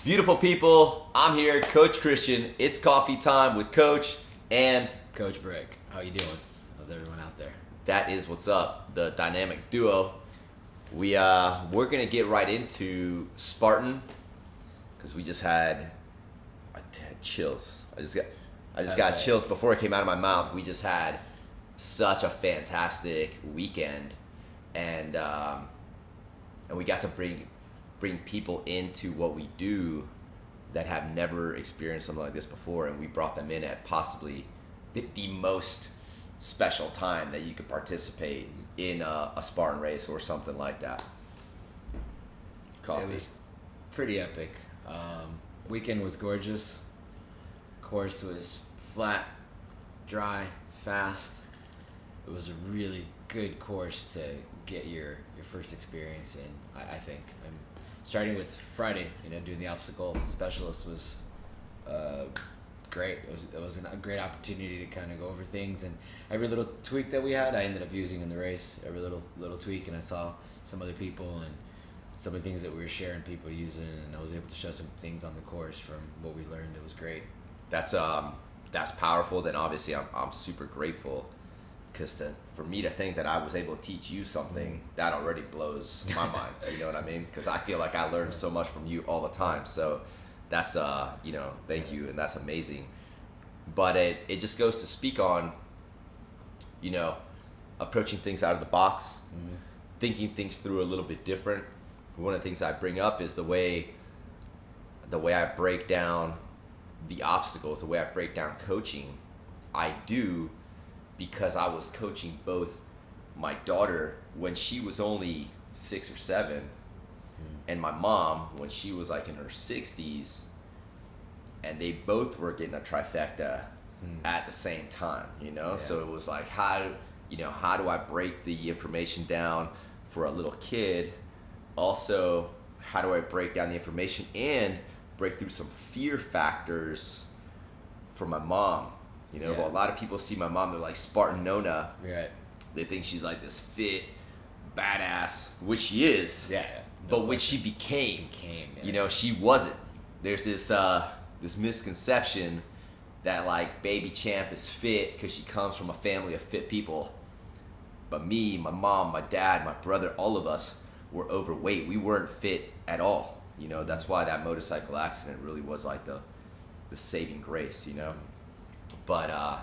Beautiful people, I'm here, Coach Christian. It's coffee time with Coach and Coach Brik. How you doing? How's everyone out there? that is what's up, the dynamic duo. We're gonna get right into Spartan because we just had chills. I just got chills before it came out of my mouth. We just had such a fantastic weekend, and we got to bring people into what we do that have never experienced something like this before, and we brought them in at possibly the most special time that you could participate in a Spartan race or something like that. Coffee. It was pretty epic. Weekend was gorgeous. Course was flat, dry, fast. It was a really good course to get your first experience in, I think. And starting with Friday, doing the obstacle specialist was great. It was a great opportunity to kind of go over things, and every little tweak that we had, I ended up using in the race. Every little tweak, and I saw some other people and some of the things that we were sharing, people using, and I was able to show some things on the course from what we learned. It was great. That's powerful. Then obviously I'm super grateful because for me to think that I was able to teach you something, that already blows my mind. You know what I mean? Because I feel like I learn so much from you all the time. So that's thank you, and that's amazing. But it just goes to speak on approaching things out of the box, thinking things through a little bit different. One of the things I bring up is the way I break down the obstacles, the way I break down coaching. I do because I was coaching both my daughter when she was only 6 or 7 and my mom when she was like in her 60s, and they both were getting a trifecta at the same time, So it was like, how do I break the information down for a little kid? Also, how do I break down the information and break through some fear factors for my mom? A lot of people see my mom, they're like Spartan Nona. Right. They think she's like this fit, badass, which she is. Yeah. But which she became. Yeah. She wasn't. There's this misconception that like baby champ is fit because she comes from a family of fit people. But me, my mom, my dad, my brother, all of us were overweight. We weren't fit at all. That's why that motorcycle accident really was like the saving grace. But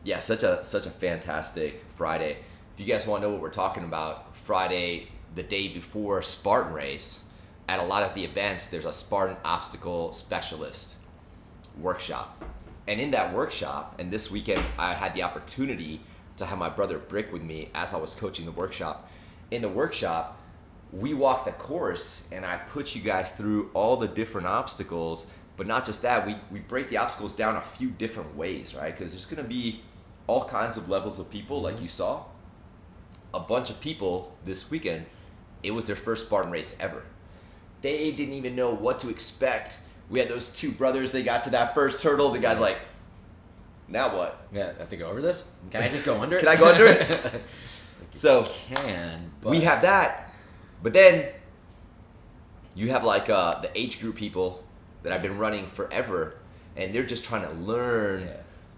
yeah, such a fantastic Friday. If you guys want to know what we're talking about, Friday, the day before Spartan race, at a lot of the events, there's a Spartan obstacle specialist workshop. And in that workshop, and this weekend I had the opportunity to have my brother Brik with me as I was coaching the workshop. In the workshop, we walked the course and I put you guys through all the different obstacles. But not just that, we break the obstacles down a few different ways, right? Because there's going to be all kinds of levels of people, like you saw. A bunch of people this weekend, it was their first Spartan race ever. They didn't even know what to expect. We had those two brothers, they got to that first hurdle. The guy's like, now what? Yeah, I have to go over this? Can I just go under it? Can I go under it? So but we have that. But then you have like the age group people that I've been running forever, and they're just trying to learn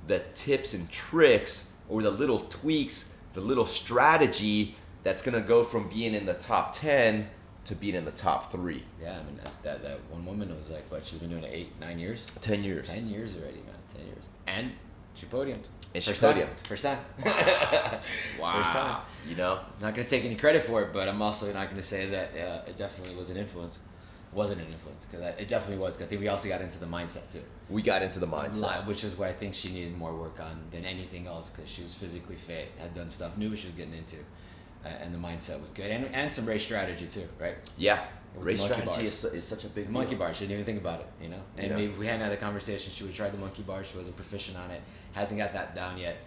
the tips and tricks or the little tweaks, the little strategy that's gonna go from being in the top 10 to being in the top 3. Yeah, I mean that one woman was like, what, she's been doing it 8-9 years? 10 years. 10 years already, man. 10 years. And she podiumed. And she podiumed. First time. Wow. First time. I'm not gonna take any credit for it, but I'm also not gonna say that it definitely was an influence. Wasn't an influence, because it definitely was. I think we also got into the mindset too. We got into the mindset, which is what I think she needed more work on than anything else, because she was physically fit, had done stuff, knew what she was getting into, and the mindset was good, and some race strategy too, right? Yeah, With race the monkey strategy bars. is such a big Monkey deal. bar, she didn't even think about it, And maybe if we hadn't had the conversation, she would have tried the monkey bar. She wasn't proficient on it, hasn't got that down yet,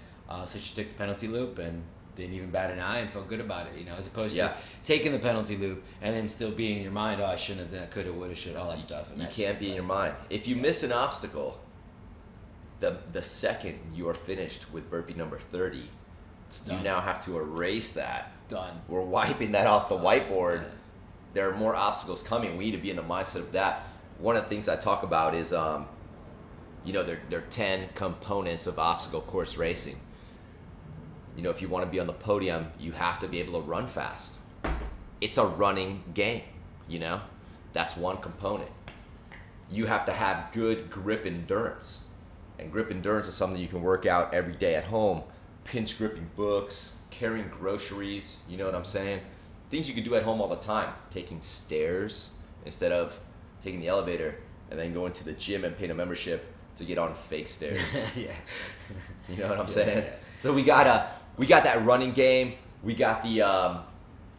so she took the penalty loop and didn't even bat an eye and felt good about it, as opposed to taking the penalty loop and then still being in your mind, oh, I shouldn't have done, coulda, woulda, shoulda, all that stuff. And You can't be in your mind. If you miss an obstacle, the second you are finished with burpee number 30, you now have to erase that. Done. We're wiping that off the whiteboard. There are more obstacles coming. We need to be in the mindset of that. one of the things I talk about is, there are 10 components of obstacle course racing. If you want to be on the podium, you have to be able to run fast. It's a running game, That's one component. You have to have good grip endurance. And grip endurance is something you can work out every day at home. Pinch gripping books, carrying groceries, you know what I'm saying? Things you can do at home all the time. Taking stairs instead of taking the elevator, and then going to the gym and paying a membership to get on fake stairs. Yeah. You know what I'm saying? Yeah. So we got that running game. We got the,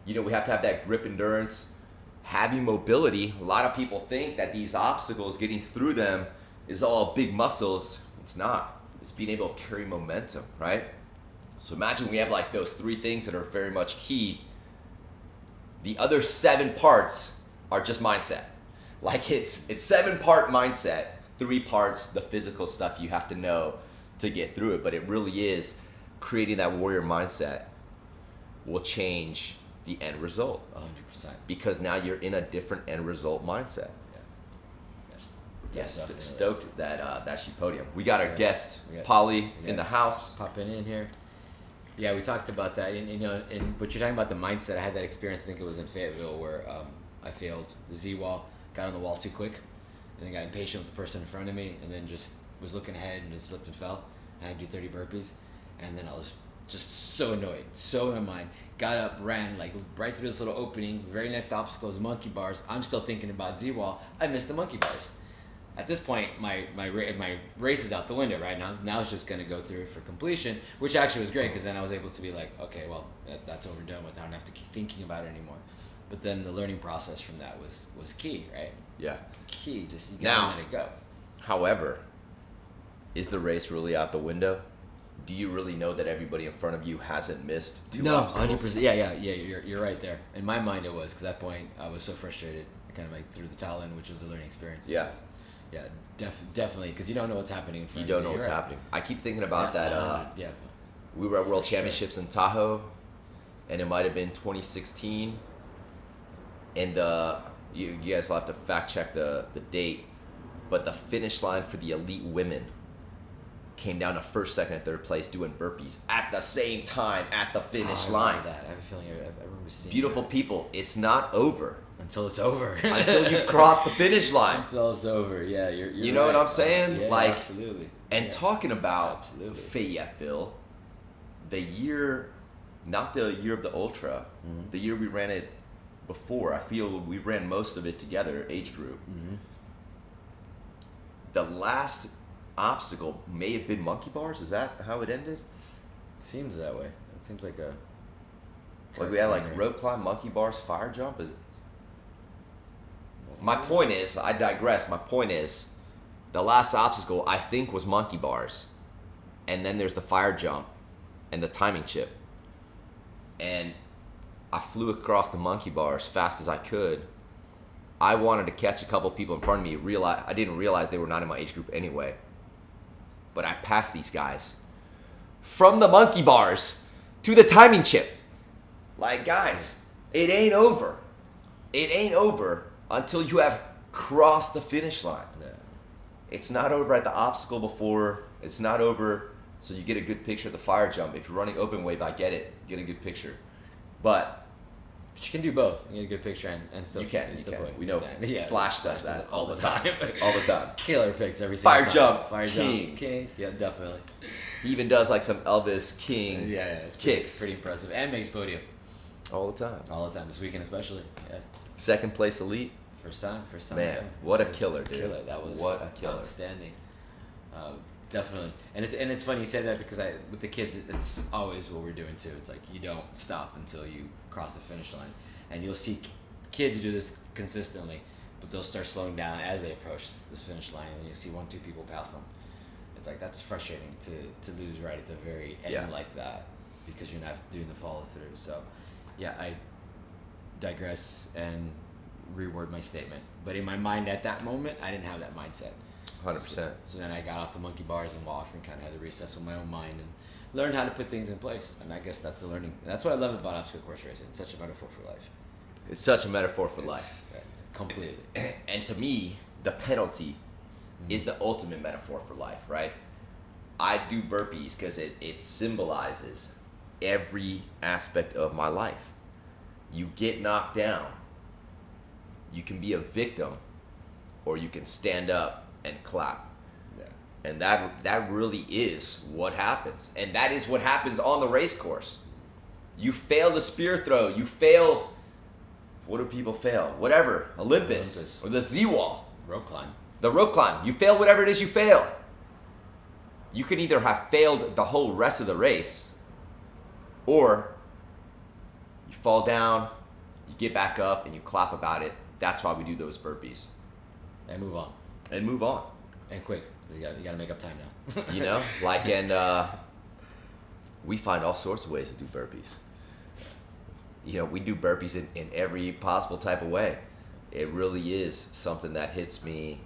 we have to have that grip endurance. Having mobility. A lot of people think that these obstacles, getting through them, is all big muscles. It's not. It's being able to carry momentum, right? So imagine we have like those 3 things that are very much key. The other 7 parts are just mindset. Like it's 7-part mindset, 3 parts the physical stuff you have to know to get through it. But it really is creating that warrior mindset will change the end result. 100%. Because now you're in a different end result mindset. Yes, stoked that she podium. We got our guest, Polly, in the house. Popping in here. Yeah, we talked about that. And but you're talking about the mindset. I had that experience, I think it was in Fayetteville, where I failed the Z-wall, got on the wall too quick, and then got impatient with the person in front of me, and then just was looking ahead and just slipped and fell. I had to do 30 burpees, and then I was just so annoyed, so in my mind. Got up, ran like right through this little opening. Very next obstacle is monkey bars. I'm still thinking about Z-wall. I missed the monkey bars. At this point, my race is out the window right now. Now it's just going to go through for completion, which actually was great because then I was able to be like, okay, well, that's overdone with. I don't have to keep thinking about it anymore. But then the learning process from that was key, right? Yeah. Key, just you gotta let it go. However, is the race really out the window? Do you really know that everybody in front of you hasn't missed 2 obstacles? 100%. Yeah. You're right there. In my mind, it was because at that point I was so frustrated. I kind of like threw the towel in, which was a learning experience. Yeah. Yeah, definitely, because you don't know what's happening in front of you. You don't know what's happening. I keep thinking about that. Yeah. We were at World Championships in Tahoe, and it might have been 2016. And you guys will have to fact check the date, but the finish line for the elite women came down to 1st, 2nd, and 3rd place doing burpees at the same time at the finish line. I have a feeling I remember seeing Beautiful that. People. It's not over. Until it's over. Until you've crossed the finish line. Until it's over. Yeah, you're You know right. what I'm saying? Yeah, absolutely. And talking about Fayetteville, the year, not the year of the Ultra, the year we ran it before, I feel we ran most of it together, age group. Mm-hmm. The last obstacle may have been monkey bars. Is that how it ended? Seems that way. It seems like a... Like we had like rope climb, monkey bars, fire jump. My point is, I digress. My point is, the last obstacle I think was monkey bars, and then there's the fire jump, and the timing chip. And I flew across the monkey bar as fast as I could. I wanted to catch a couple people in front of me. I didn't realize they were not in my age group anyway. But I passed these guys from the monkey bars to the timing chip. Like, guys, it ain't over. It ain't over until you have crossed the finish line. Yeah. It's not over at the obstacle before. It's not over so you get a good picture of the fire jump. If you're running open wave, I get it. Get a good picture. But you can do both. You get a good picture and still. You can. We know Flash does that all the time. All the time. Killer pics every single time. Fire jump. King. Yeah, definitely. He even does like some Elvis King it's kicks. Pretty impressive. And makes podium. All the time. All the time. This weekend especially. Yeah. 2nd place elite. First time. Man, yeah. what a killer, dude. Killer. That was what a killer. Outstanding. Definitely. And it's funny you say that because with the kids, it's always what we're doing too. It's like you don't stop until you cross the finish line. And you'll see kids do this consistently, but they'll start slowing down as they approach this finish line, and you see 1-2 people pass them. It's like that's frustrating to lose right at the very end like that because you're not doing the follow through. So, yeah, I digress and reword my statement. But in my mind at that moment, I didn't have that mindset. 100%. So then I got off the monkey bars and walked and kind of had to reassess with my own mind and learn how to put things in place. And I guess that's the learning. That's what I love about obstacle course racing. It's such a metaphor for life. It's such a metaphor for life. Completely. And to me, the penalty is the ultimate metaphor for life, right? I do burpees because it symbolizes every aspect of my life. You get knocked down, you can be a victim, or you can stand up and clap. Yeah. And that really is what happens. And that is what happens on the race course. You fail the spear throw, you fail, what do people fail? Whatever, Olympus. Or the Z-wall. Rope climb. The rope climb. You fail whatever it is you fail. You can either have failed the whole rest of the race, or you fall down, you get back up, and you clap about it. That's why we do those burpees. And move on. And move on. And quick, 'cause you gotta make up time now. You know? We find all sorts of ways to do burpees. We do burpees in every possible type of way. It really is something that hits me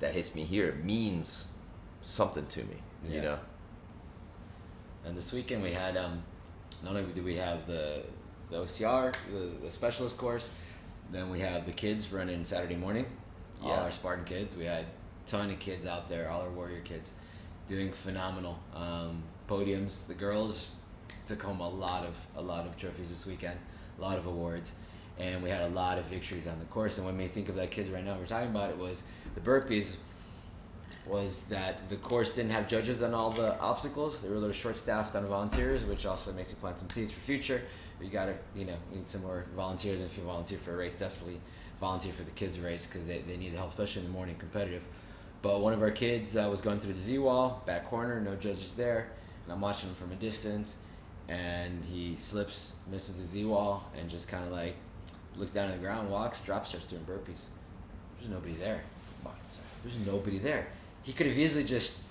here. It means something to me, Yeah. And this weekend we had not only did we have the OCR, the specialist course, then we have the kids running Saturday morning. All our Spartan kids. We had a ton of kids out there, all our warrior kids, doing phenomenal podiums. The girls took home a lot of trophies this weekend, a lot of awards, and we had a lot of victories on the course. And what made me think of that kids right now, we're talking about it, was the burpees. Was that the course didn't have judges on all the obstacles. They were a little short-staffed on volunteers, which also makes me plant some seeds for future. You gotta, need some more volunteers. If you volunteer for a race, definitely volunteer for the kids' race, because they need help, especially in the morning competitive. But one of our kids was going through the Z-wall, back corner, no judges there, and I'm watching him from a distance, and he slips, misses the Z-wall, and just kind of like looks down at the ground, walks, drops, starts doing burpees. There's nobody there. There's nobody there. He could have easily just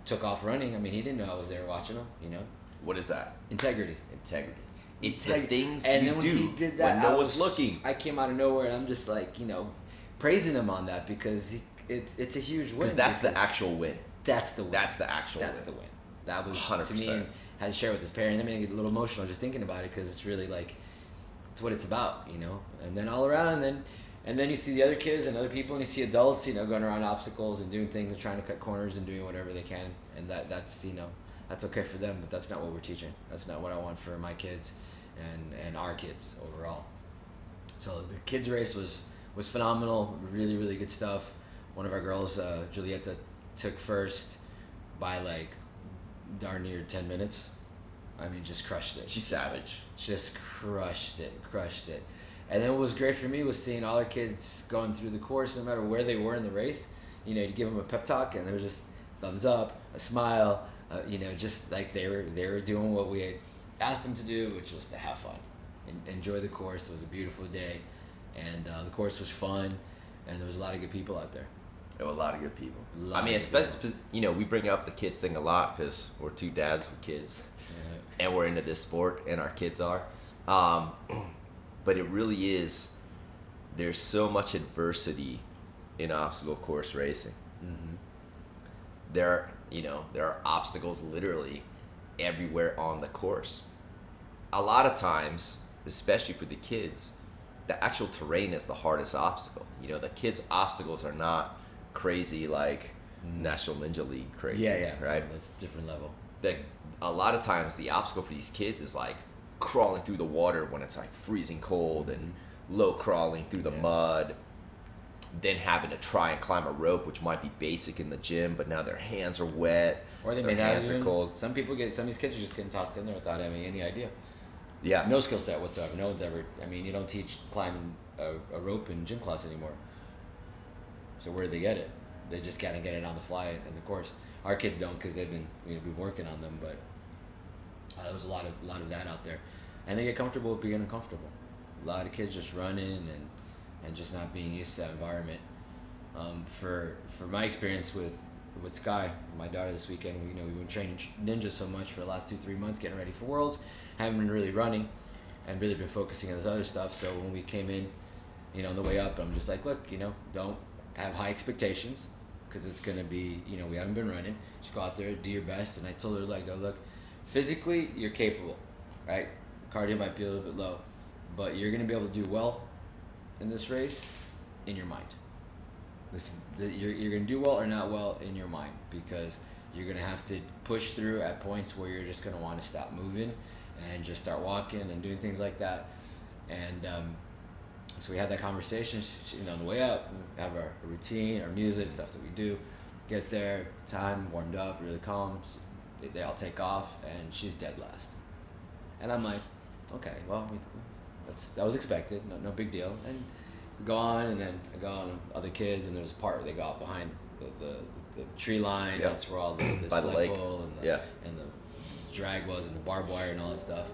took off running. I mean, he didn't know I was there watching him, What is that? Integrity. It's the things and you then when do he did that, when no one's looking. I came out of nowhere, and I'm just like, praising him on that, because it's a huge win. Because that's the actual win. That's the win. That's the actual That's win. the win. That was 100%. To me, and had to share with his parents. I mean, I get a little emotional just thinking about it, because it's really like, it's what it's about, And then all around, and then you see the other kids and other people, and you see adults, going around obstacles and doing things and trying to cut corners and doing whatever they can, and that's that's okay for them, but that's not what we're teaching. That's not what I want for my kids and our kids overall. So the kids race was phenomenal, really, really good stuff. One of our girls, Julieta, took first by like darn near 10 minutes. I mean, just crushed it. She's savage. Just crushed it. And then what was great for me was seeing all our kids going through the course, no matter where they were in the race. You give them a pep talk, and there was just thumbs up, a smile. Just like they were doing what we had asked them to do, which was to have fun, and enjoy the course. It was a beautiful day, and the course was fun, and there was a lot of good people out there. There were a lot of good people. Especially, we bring up the kids thing a lot because we're two dads with kids, and we're into this sport, and our kids are. But it really is, there's so much adversity in obstacle course racing. Mm-hmm. There are obstacles literally everywhere on the course. A lot of times, especially for the kids, the actual terrain is the hardest obstacle. The kids' obstacles are not crazy like National Ninja League crazy. Yeah. Right? That's a different level. A lot of times the obstacle for these kids is like crawling through the water when it's like freezing cold, and low crawling through the mud, then having to try and climb a rope, which might be basic in the gym, but now their hands are wet, or their hands are cold. Some of these kids are just getting tossed in there without having any idea. Yeah. No skill set whatsoever. No one's ever, you don't teach climbing a rope in gym class anymore. So where do they get it? They just gotta get it on the fly in the course. Our kids don't, because they've been working on them, but there was a lot of that out there, and they get comfortable with being uncomfortable. A lot of kids just running and just not being used to that environment. For my experience with Sky, my daughter, this weekend, we've been training ninja so much for the last 2-3 months, getting ready for Worlds. Haven't been really running, and really been focusing on this other stuff. So when we came in, on the way up, I'm just like, look, don't have high expectations, because it's gonna be, we haven't been running. Just go out there, do your best. And I told her, like, look, physically you're capable, right? Cardio might be a little bit low, but you're gonna be able to do well in this race in your mind. you're gonna do well or not well in your mind, because you're gonna have to push through at points where you're just gonna want to stop moving and just start walking and doing things like that. And so we had that conversation. On the way up, we have our routine, our music, stuff that we do. Get there, time, warmed up, really calm. They all take off, and she's dead last. And I'm like, okay, well, that was expected. No big deal. And we go on, and then I go on with other kids, and there's a part where they go out behind the tree line. Yep. That's where all the By the sled lake. pull and the drag was, and the barbed wire and all that stuff.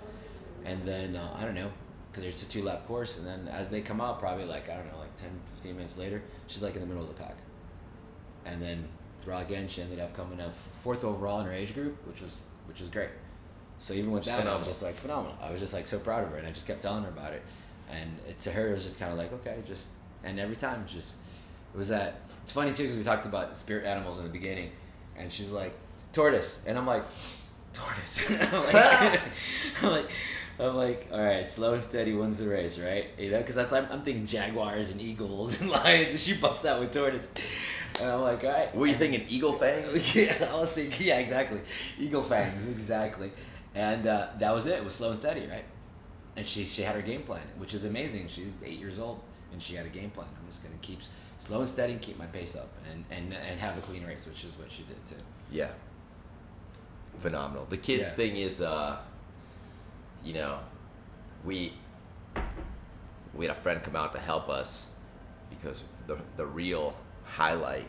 And then I don't know, because there's a 2-lap course, and then as they come out, probably like 10, 15 minutes later, she's like in the middle of the pack. And then throughout again, she ended up coming up 4th overall in her age group, which was great. So even with that, phenomenal. I was just like phenomenal. I was just like so proud of her, and I just kept telling her about it. And to her, it was just kind of like, okay, and every time, it was that. It's funny too, because we talked about spirit animals in the beginning, and she's like, tortoise, and I'm like, tortoise. I'm like, all right, slow and steady wins the race, right? Because I'm thinking jaguars and eagles and lions, and she busts out with tortoise. And I'm like, all right. Were you thinking eagle fangs? Yeah, I was thinking, yeah, exactly. Eagle fangs, exactly. And that was it. It was slow and steady, right? And she had her game plan, which is amazing. She's 8 years old, and she had a game plan. I'm just going to keep slow and steady, keep my pace up, and have a clean race, which is what she did, too. Yeah. Phenomenal. The kids thing is, we had a friend come out to help us, because the real highlight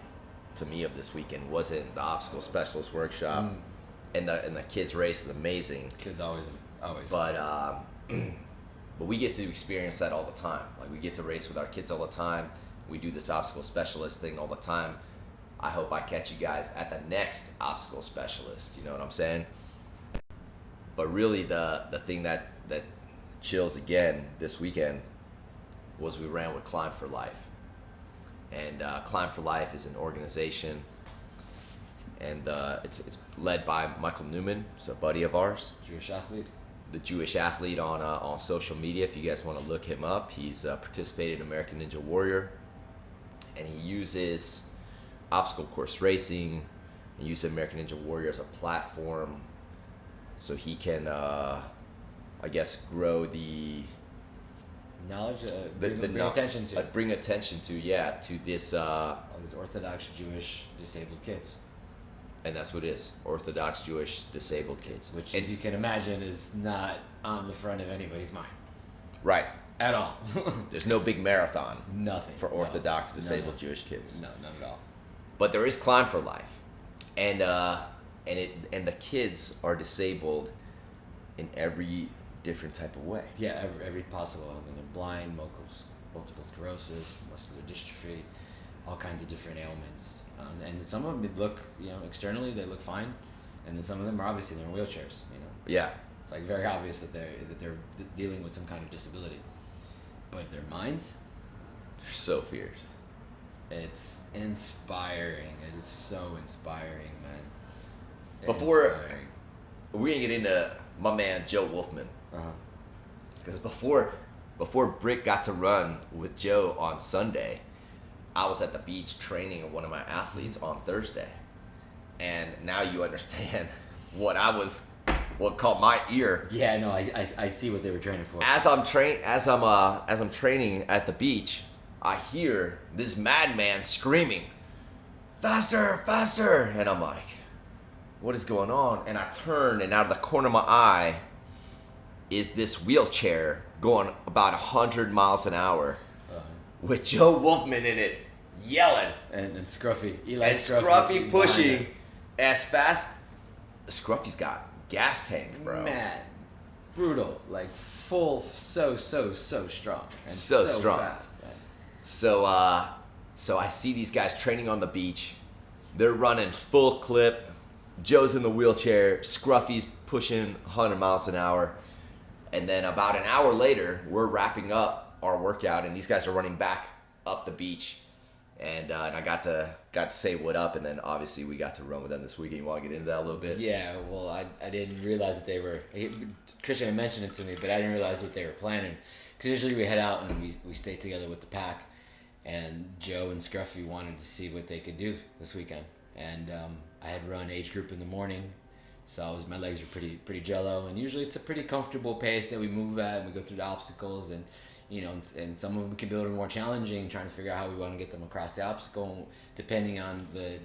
to me of this weekend wasn't the obstacle specialist workshop, and the kids race is amazing. Kids always. But we get to experience that all the time. Like, we get to race with our kids all the time. We do this obstacle specialist thing all the time. I hope I catch you guys at the next obstacle specialist. You know what I'm saying? But really, the thing that chills again this weekend was we ran with Climb4Life. And Climb4Life is an organization, and it's led by Michael Newman, who's a buddy of ours. Jewish athlete. The Jewish athlete on social media. If you guys want to look him up, he's participated in American Ninja Warrior, and he uses obstacle course racing and uses American Ninja Warrior as a platform, so he can, grow the knowledge, bring attention to this all these Orthodox Jewish disabled kids. And that's what it is, Orthodox Jewish disabled kids, which, as you can imagine, is not on the front of anybody's mind. Right. At all. There's no big marathon. Nothing. For Orthodox disabled Jewish kids. No, not at all. But there is Climb4Life, and the kids are disabled in every different type of way. Yeah, every possible. I mean, they're blind, multiple sclerosis, muscular dystrophy, all kinds of different ailments. And some of them look, externally they look fine, and then some of them are obviously they're in wheelchairs. Yeah. It's like very obvious that they're dealing with some kind of disability, but their minds, they're so fierce. It's inspiring. It is so inspiring, man. Before we didn't get into my man Joe Wolfman, because before Brik got to run with Joe on Sunday, I was at the beach training one of my athletes on Thursday, and now you understand what caught my ear. Yeah, no, I see what they were training for. As I'm training at the beach, I hear this madman screaming, "Faster, faster!" And I'm like, what is going on? And I turn, and out of the corner of my eye is this wheelchair going about 100 miles an hour with Joe Wolfman in it, yelling. And Scruffy. Scruffy pushing as fast. Scruffy's got gas tank, bro. Man, brutal. Like full, so strong. And so strong. Fast, man. So I see these guys training on the beach. They're running full clip. Joe's in the wheelchair. Scruffy's pushing 100 miles an hour. And then about an hour later, we're wrapping up our workout, and these guys are running back up the beach. And I got to say what up, and then obviously we got to run with them this weekend. You want to get into that a little bit? Yeah, well, I didn't realize that they were... Christian had mentioned it to me, but I didn't realize what they were planning. Because usually we head out and we stay together with the pack. And Joe and Scruffy wanted to see what they could do this weekend, and I had run age group in the morning, so my legs were pretty jello, and usually it's a pretty comfortable pace that we move at, and we go through the obstacles, and and some of them can be a little more challenging, trying to figure out how we want to get them across the obstacle, depending on the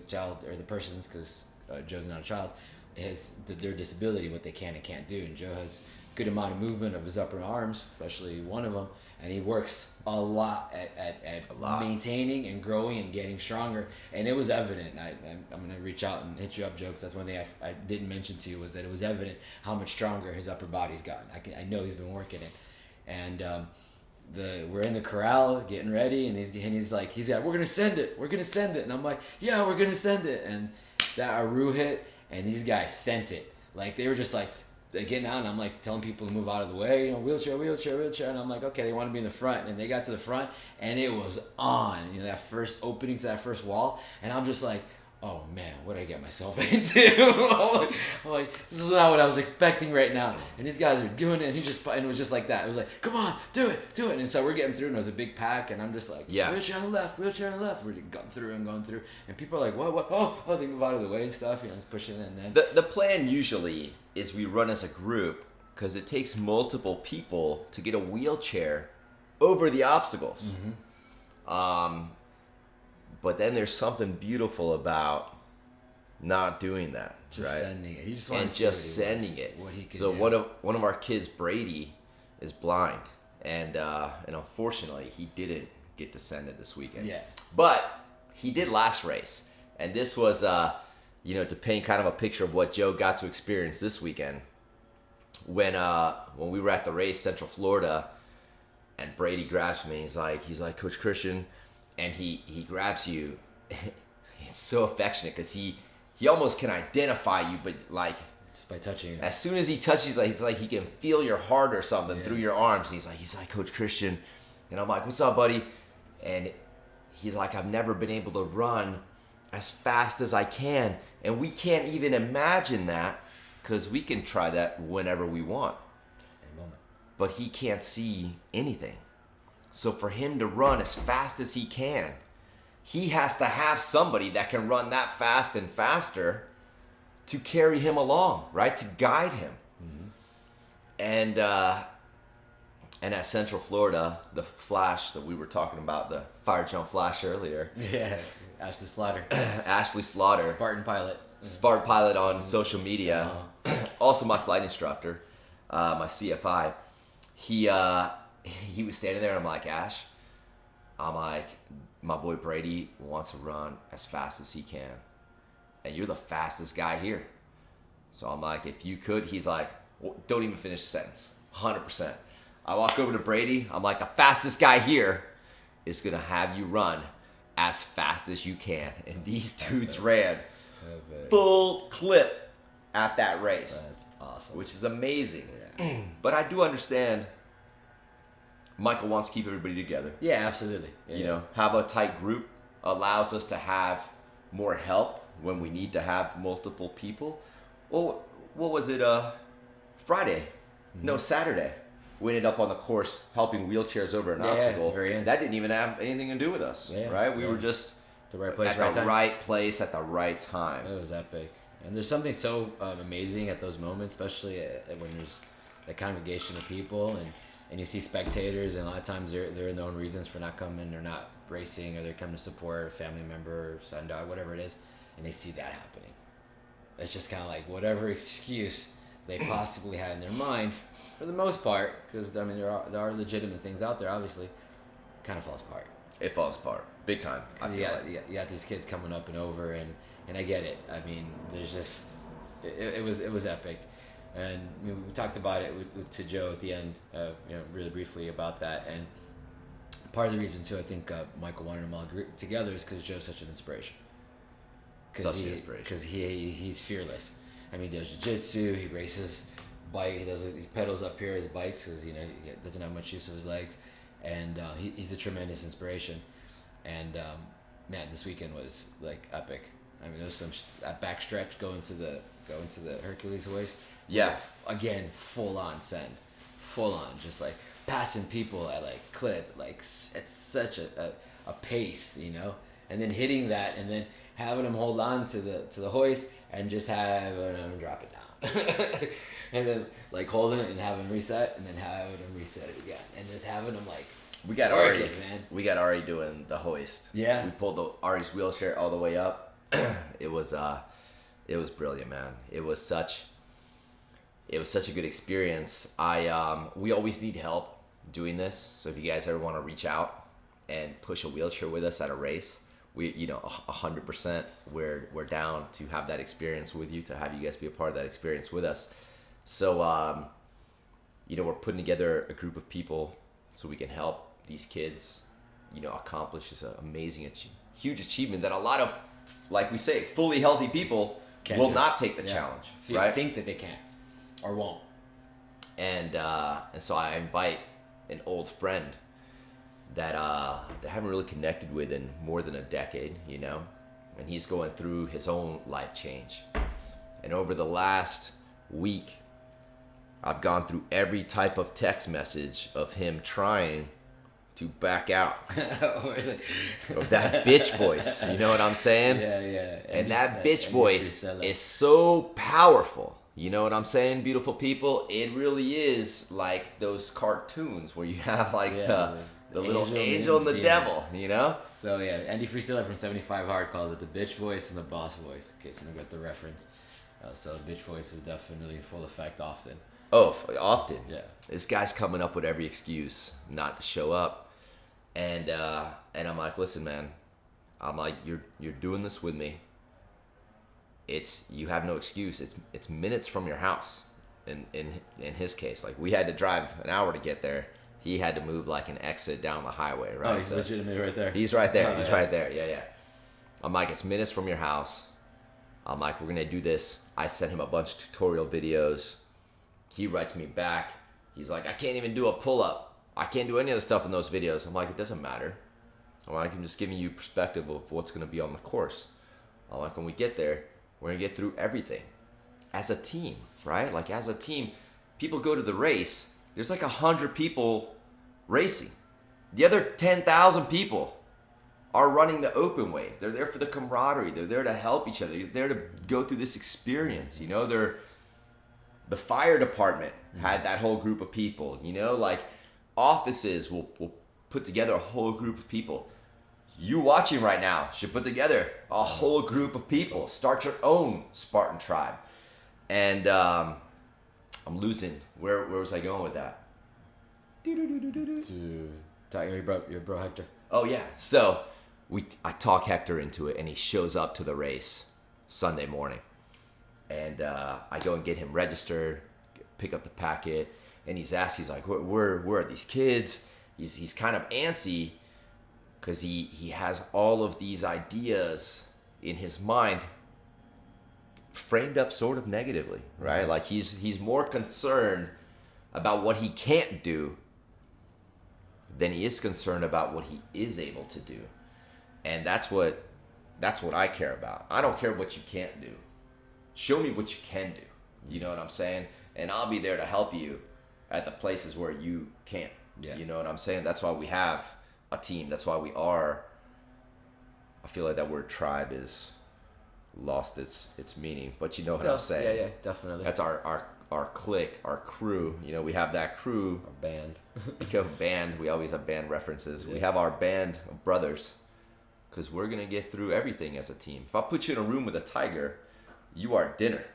child or the person's, because Joe's not a child, has their disability, what they can and can't do, and Joe has good amount of movement of his upper arms, especially one of them, and he works a lot at maintaining and growing and getting stronger, and it was evident. I'm going to reach out and hit you up, Joe, 'cause that's one thing I didn't mention to you, was that it was evident how much stronger his upper body's gotten. I know he's been working it, and we're in the corral getting ready, and he's like, we're gonna send it, and I'm like, yeah, we're gonna send it, and that Aru hit, and these guys sent it. Like, they were just like, they getting out, and I'm like telling people to move out of the way, wheelchair, and I'm like, okay, they want to be in the front, and they got to the front, and it was on, that first opening to that first wall, and I'm just like, oh man, what did I get myself into? I'm like, this is not what I was expecting right now, and these guys are doing it, and it was just like that. It was like, come on, do it, and so we're getting through, and it was a big pack, and I'm just like, wheelchair on the left, we're going through, and people are like, what, oh, they move out of the way and stuff, it's pushing, and then the plan usually is we run as a group, because it takes multiple people to get a wheelchair over the obstacles. But then there's something beautiful about not doing that, just right? sending it. He just wants sending it. What he could so do. one of our kids, Brady, is blind, and unfortunately he didn't get to send it this weekend. Yeah. But he did last race, and this was to paint kind of a picture of what Joe got to experience this weekend. When we were at the race, Central Florida, and Brady grabs me, he's like, Coach Christian. And he grabs you. It's so affectionate, because he almost can identify you, but like just by touching you. As soon as he touches you, he's like he can feel your heart or something through your arms. He's like Coach Christian, and I'm like, what's up, buddy? And he's like, I've never been able to run as fast as I can, and we can't even imagine that, because we can try that whenever we want. Any moment. But he can't see anything. So for him to run as fast as he can, he has to have somebody that can run that fast and faster to carry him along, right? To guide him. And at Central Florida, the Flash that we were talking about, the fire jump Flash earlier. Yeah, Ashley Slaughter. Ashley Slaughter. Spartan pilot on social media. Also my flight instructor, my CFI. He was standing there, and I'm like, Ash, my boy Brady wants to run as fast as he can, and you're the fastest guy here. So I'm like, if you could, he's like, well, don't even finish the sentence, 100%. I walk over to Brady, I'm like, the fastest guy here is going to have you run as fast as you can. And these dudes ran full clip at that race. That's awesome. Which is amazing. Yeah. But I do understand Michael wants to keep everybody together. Yeah, absolutely. Yeah. Have a tight group allows us to have more help when we need to have multiple people. Well, what was it? Friday? No, Saturday. We ended up on the course helping wheelchairs over an obstacle. At the very end. That didn't even have anything to do with us, right? We were just the right place, at the right place at the right time. It was epic. And there's something so amazing at those moments, especially when there's the congregation of people and you see spectators, and a lot of times they're in their own reasons for not coming or not racing, or they're coming to support a family member or son, dog, whatever it is, and they see that happening. It's just kind of like whatever excuse they possibly had in their mind, for the most part, because I mean there are legitimate things out there, obviously, kind of falls apart. It falls apart big time. You got these kids coming up and over, and I get it. I mean, there's just it was epic. And we talked about it to Joe at the end, really briefly about that. And part of the reason too, I think Michael wanted them all together is because Joe's such an inspiration. Because he's fearless. I mean, he does jiu-jitsu, he races bike, he pedals up here his bikes because he doesn't have much use of his legs, and he's a tremendous inspiration. And man, this weekend was like epic. I mean, there was some that backstretch going to the Hercules hoist. Yeah. Again, full on send. Full on. Just like passing people at like clip, like at such a pace, you know, and then hitting that, and then having them hold on to the hoist and just having them drop it down. And then like holding it and having them reset, and then having them reset it again, and just having them like we got work Ari, it, man. We got Ari doing the hoist. Yeah. We pulled Ari's wheelchair all the way up. It was brilliant, man. It was such a good experience. We always need help doing this. So if you guys ever want to reach out and push a wheelchair with us at a race, we 100% we're down to have that experience with you, to have you guys be a part of that experience with us. So we're putting together a group of people so we can help these kids accomplish this amazing huge achievement that a lot of, like we say, fully healthy people will not take the challenge, right? Think that they can't or won't. And so I invite an old friend that I haven't really connected with in more than a decade, and he's going through his own life change. And over the last week, I've gone through every type of text message of him trying to back out of that bitch voice. You know what I'm saying? Yeah. And that bitch voice is so powerful. You know what I'm saying, beautiful people? It really is like those cartoons where you have like the little angel and the devil, So yeah, Andy Freesteller from 75 Hard calls it the bitch voice and the boss voice, in case you don't get the reference. So the bitch voice is definitely in full effect often. Oh, often. Yeah. This guy's coming up with every excuse not to show up. And I'm like, listen, man. I'm like, you're doing this with me. You have no excuse. It's minutes from your house. In his case, like we had to drive an hour to get there. He had to move like an exit down the highway, right? Oh, he's legitimately right there. He's right there. He's right there. Yeah. I'm like, it's minutes from your house. I'm like, we're gonna do this. I sent him a bunch of tutorial videos. He writes me back. He's like, I can't even do a pull-up. I can't do any of the stuff in those videos. I'm like, it doesn't matter. I'm like, I'm just giving you perspective of what's gonna be on the course. I'm like, when we get there, we're gonna get through everything as a team, right? Like as a team, people go to the race. There's like 100 people racing. The other 10,000 people are running the open wave. They're there for the camaraderie. They're there to help each other. They're there to go through this experience. The fire department had that whole group of people. Like offices will put together a whole group of people. You watching right now should put together a whole group of people. Start your own Spartan tribe. And I'm losing. Where was I going with that? Your bro Hector. Oh yeah. So I talk Hector into it, and he shows up to the race Sunday morning. And I go and get him registered, pick up the packet, and he's like, where are these kids? He's kind of antsy because he has all of these ideas in his mind framed up sort of negatively, right? Like he's more concerned about what he can't do than he is concerned about what he is able to do. And that's what I care about. I don't care what you can't do. Show me what you can do. You know what I'm saying? And I'll be there to help you at the places where you can't. Yeah. You know what I'm saying? That's why we have a team. That's why I feel like that word tribe is lost its meaning. But you know what I'm saying? Yeah, definitely. That's our clique, our crew. We have that crew. Our band. We have band. We always have band references. Yeah. We have our band of brothers because we're going to get through everything as a team. If I put you in a room with a tiger, you are dinner.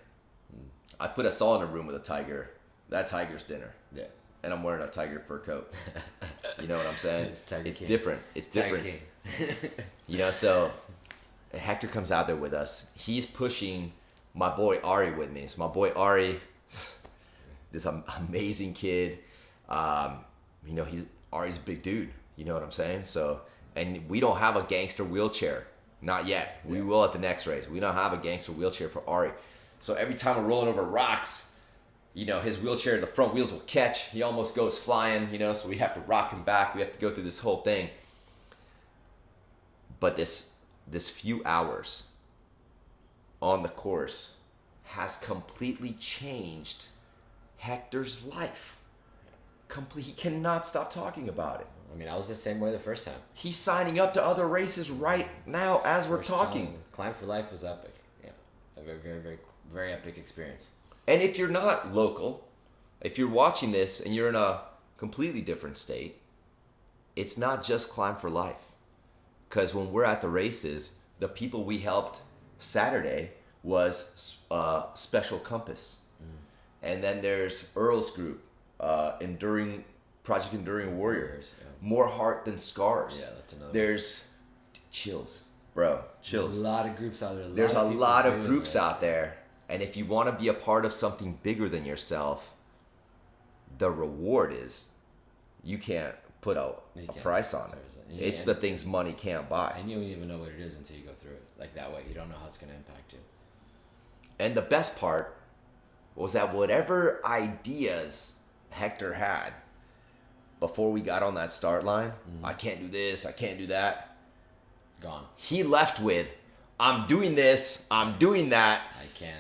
I put us all in a room with a tiger. That tiger's dinner. Yeah. And I'm wearing a tiger fur coat. You know what I'm saying? It's King. Different. It's different. So Hector comes out there with us. He's pushing my boy Ari with me. So my boy Ari, this amazing kid. Ari's a big dude. You know what I'm saying? So, and we don't have a gangster wheelchair. Not yet. We will at the next race. We don't have a gangster wheelchair for Ari. So every time we're rolling over rocks, his wheelchair, the front wheels will catch. He almost goes flying, so we have to rock him back. We have to go through this whole thing. But this few hours on the course has completely changed Hector's life. He cannot stop talking about it. I mean, I was the same way the first time. He's signing up to other races right now as we're talking. Climb4Life was epic. Yeah, a very, very, very, very epic experience. And if you're not local, if you're watching this and you're in a completely different state, it's not just Climb4Life. Because when we're at the races, the people we helped Saturday was Special Compass. And then there's Earl's group, Project Enduring Warriors. Yeah. More Heart Than Scars. Yeah, that's another. There's chills, bro. Chills. There's a lot of groups out there. There's a lot of groups out there. And if you want to be a part of something bigger than yourself, the reward is you can't put a price on it. It's the things money can't buy. And you don't even know what it is until you go through it. Like that way, you don't know how it's going to impact you. And the best part was that whatever ideas Hector had before we got on that start line, I can't do this, I can't do that. Gone. He left with, I'm doing this, I'm doing that. I can.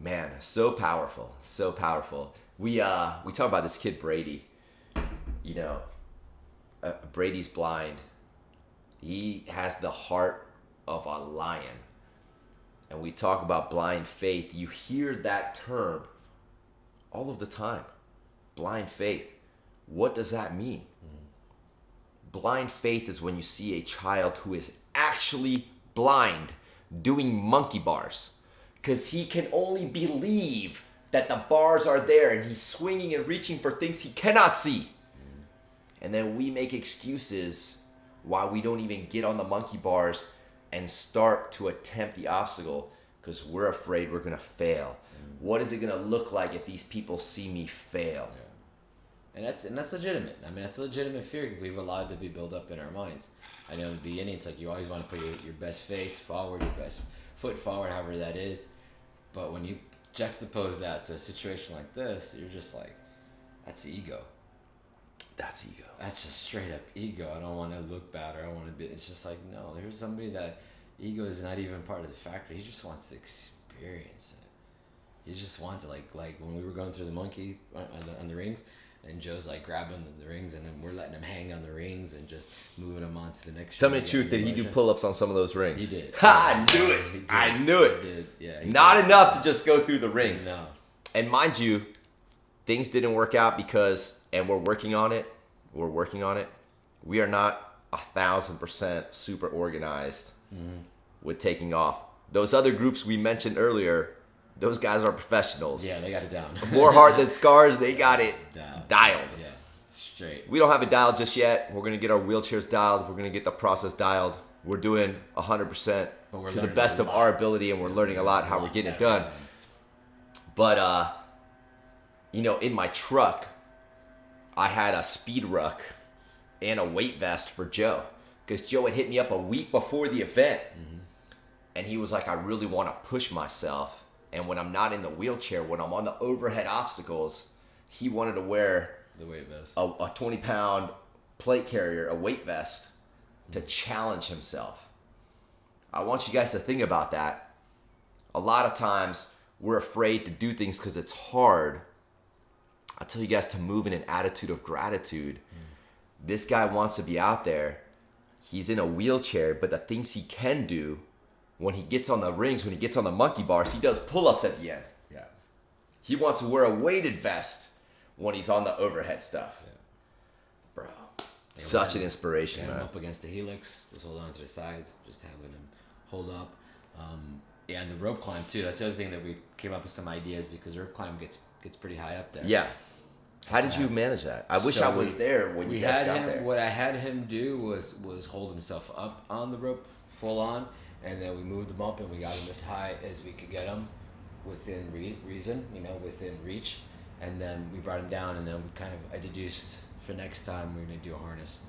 Man, so powerful, so powerful. We talk about this kid Brady. You know, Brady's blind. He has the heart of a lion. And we talk about blind faith. You hear that term all of the time. Blind faith. What does that mean? Blind faith is when you see a child who is actually blind doing monkey bars. Because he can only believe that the bars are there and he's swinging and reaching for things he cannot see. And then we make excuses why we don't even get on the monkey bars and start to attempt the obstacle because we're afraid we're going to fail. What is it going to look like if these people see me fail? Yeah. And that's legitimate. I mean, that's a legitimate fear we've allowed to be built up in our minds. I know in the beginning, it's like you always want to put your best face forward, your best foot forward, however that is. But when you juxtapose that to a situation like this, you're just like, that's ego. That's ego. That's just straight up ego. I don't want to look bad or I want to be. It's just like, no, there's somebody that ego is not even part of the factor. He just wants to experience it. He just wants to, like when we were going through the monkey on the rings, and Joe's like grabbing the rings, and then we're letting him hang on the rings and just moving him on to the next. Tell me the truth. Did he do pull-ups on some of those rings? He did. Ha! I knew it. I knew it. He did. Yeah. Not enough to just go through the rings. No. And mind you, things didn't work out because, and we're working on it. We are not 1,000% super organized with taking off. Those other groups we mentioned earlier, those guys are professionals. Yeah, they got it down. More Heart Than Scars, they got it dialed. Yeah, straight. We don't have it dialed just yet. We're going to get our wheelchairs dialed. We're going to get the process dialed. We're doing 100% to the best of our ability, and we're learning a lot how we're getting it done. But, in my truck, I had a speed ruck and a weight vest for Joe because Joe had hit me up a week before the event. And he was like, I really want to push myself. And when I'm not in the wheelchair, when I'm on the overhead obstacles, he wanted to wear the weight vest, a 20-pound plate carrier, a weight vest to challenge himself. I want you guys to think about that. A lot of times we're afraid to do things because it's hard. I tell you guys to move in an attitude of gratitude. This guy wants to be out there. He's in a wheelchair, but the things he can do when he gets on the rings, when he gets on the monkey bars, he does pull-ups at the end. Yeah. He wants to wear a weighted vest when he's on the overhead stuff. Yeah. Bro, such an inspiration, man. Man. Him up against the helix, just hold on to the sides, just having him hold up. And the rope climb too. That's the other thing that we came up with some ideas because rope climb gets pretty high up there. Yeah. How did you manage that? I wish I was there when you guys got there. What I had him do was hold himself up on the rope full on, and then we moved him up and we got him as high as we could get him within reason, within reach. And then we brought him down, and then I deduced for next time we're going to do a harness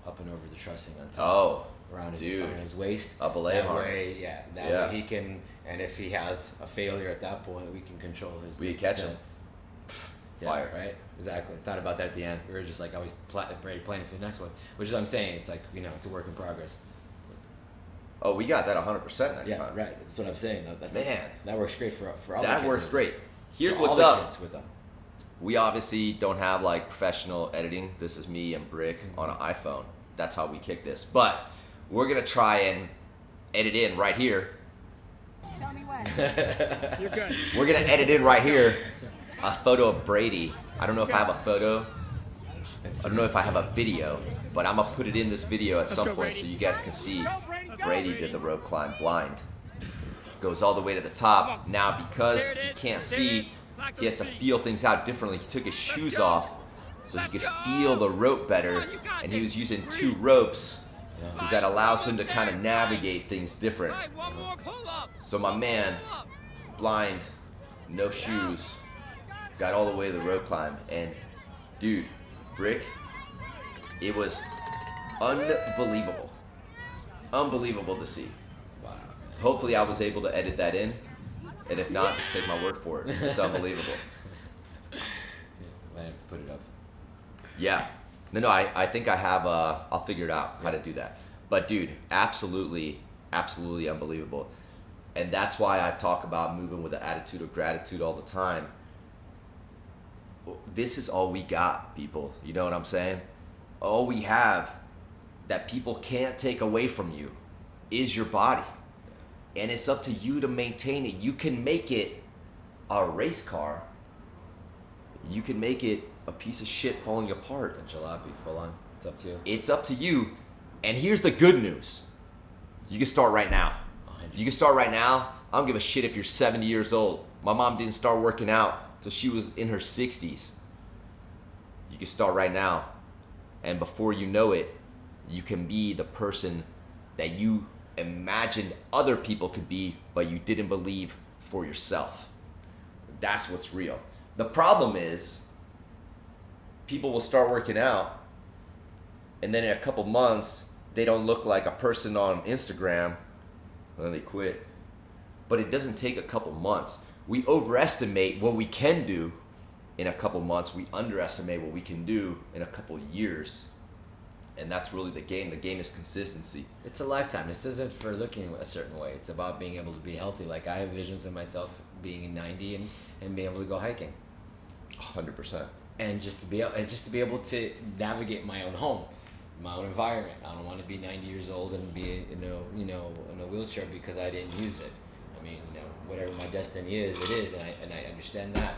up and over the trussing on top. Around his waist. A belay harness. Way he can, and if he has a failure at that point, we can control his We catch him. Yeah, Fire. right? Exactly. Thought about that at the end. We were just like always ready planning for the next one, which is what I'm saying. It's like, it's a work in progress. Oh, we got that 100% next time. Yeah, right. That's what I'm saying. Man. That works great for all the kids. That works great. Here's for what's all up. the kids with them. we obviously don't have like professional editing. This is me and Brik on an iPhone. That's how we kick this. But we're gonna try and edit in right here. Tell me when. You're good. We're gonna edit in right here a photo of Brady. I don't know if I have a photo. I don't know if I have a video, but I'm gonna put it in this video at some point so you guys can see Brady did the rope climb blind. Goes all the way to the top. Now because he can't see, he has to feel things out differently. He took his shoes off so he could feel the rope better, and he was using 2 ropes because that allows him to kind of navigate things different. So my man, blind, no shoes, got all the way to the rope climb, and dude, Brik, it was unbelievable. Unbelievable to see. Wow. Hopefully I was able to edit that in, and if not, just take my word for it. It's unbelievable. Might have to put it up. Yeah. No, I think I have, I'll figure it out how to do that. But dude, absolutely unbelievable. And that's why I talk about moving with an attitude of gratitude all the time. This is all we got, people. You know what I'm saying? All we have that people can't take away from you is your body. And it's up to you to maintain it. You can make it a race car. You can make it a piece of shit falling apart. A jalopy, full on. It's up to you. It's up to you. And here's the good news. You can start right now. You can start right now. I don't give a shit if you're 70 years old. My mom didn't start working out till she was in her 60s. You can start right now. And before you know it, you can be the person that you imagined other people could be, but you didn't believe for yourself. That's what's real. The problem is, people will start working out, and then in a couple months, they don't look like a person on Instagram, and then they quit. But it doesn't take a couple months. We overestimate what we can do in a couple months. We underestimate what we can do in a couple years. And that's really the game. The game is consistency. It's a lifetime. This isn't for looking a certain way. It's about being able to be healthy. Like I have visions of myself being 90 and being able to go hiking. 100%. And just to be able to navigate my own home, my own environment. I don't want to be 90 years old and be in a wheelchair because I didn't use it. I mean, whatever my destiny is, it is, and I understand that.